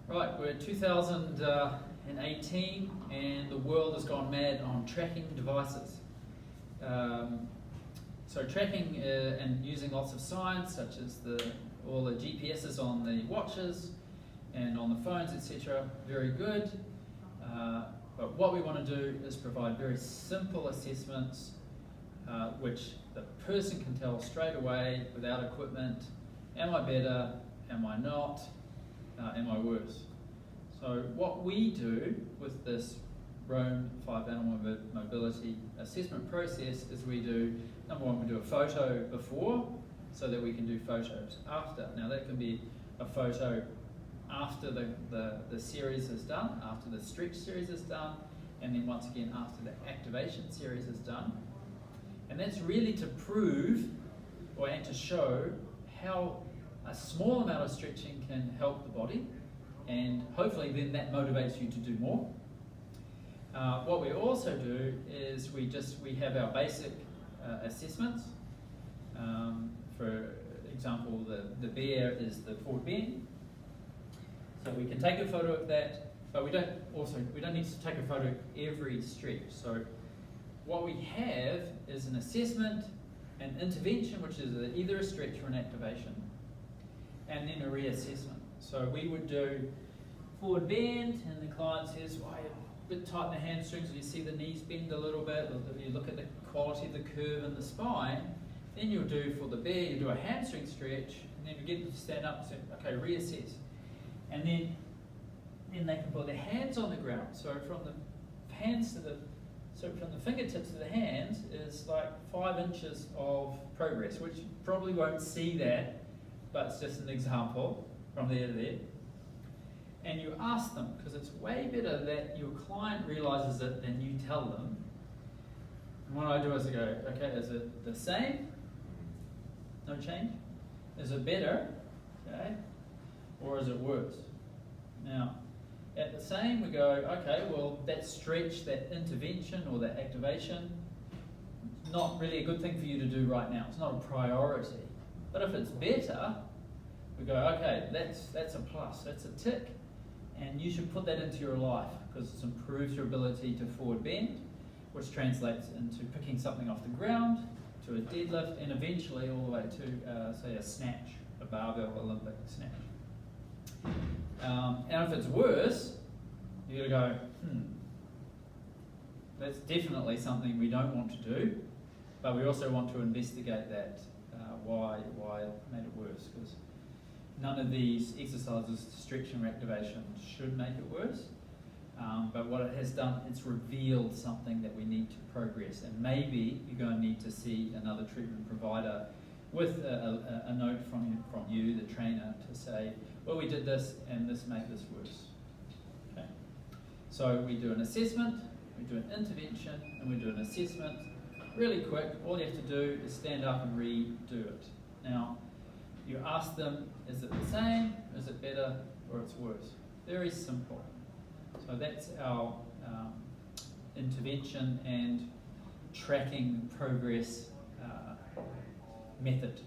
Right, we're 2018 and the world has gone mad on tracking devices. So tracking and using lots of science, such as all the GPSs on the watches and on the phones, etc., very good. But what we want to do is provide very simple assessments which the person can tell straight away without equipment, am I better, am I not, am I worse? So what we do with this Rome 5 Animal Mobility assessment process is we do, number one, we do a photo before so that we can do photos after. Now that can be a photo after the series is done, after the stretch series is done, and then once again after the activation series is done. And that's really to prove and to show how a small amount of stretching can help the body, and hopefully then that motivates you to do more. What we also do is we have our basic assessments. For example, the bear is the forward bend. So we can take a photo of that, but we don't need to take a photo every stretch. So what we have is an assessment, an intervention, which is either a stretch or an activation, and then a reassessment. So we would do forward bend, and the client says, well, you're a bit tight in the hamstrings, you see the knees bend a little bit, you look at the quality of the curve in the spine. Then you'll do, for the bear, you do a hamstring stretch, and then you get them to stand up and say, okay, reassess. And then they can put their hands on the ground. So from the fingertips to the hands is like 5 inches of progress, which you probably won't see that, but it's just an example from there to there. And you ask them, because it's way better that your client realizes it than you tell them. And what I do is I go, okay, is it the same? No change? Is it better? Okay. Or is it worse? Now, at the same, we go, okay, well, that stretch, that intervention or that activation, not really a good thing for you to do right now. It's not a priority. But if it's better, we go, okay, that's a plus, that's a tick, and you should put that into your life because it improves your ability to forward bend, which translates into picking something off the ground, to a deadlift, and eventually all the way to, say, a snatch, a barbell Olympic snatch. And if it's worse, you're going to go, that's definitely something we don't want to do, but we also want to investigate that, why it made it worse, because none of these exercises, stretching or activation, should make it worse. But what it has done, it's revealed something that we need to progress, and maybe you're going to need to see another treatment provider with a note from you, the trainer, to say, well, we did this and this made this worse. Okay. So we do an assessment, we do an intervention, and we do an assessment. Really quick, all you have to do is stand up and redo it. Now, you ask them, is it the same, is it better, or it's worse? Very simple. So that's our intervention and tracking progress method.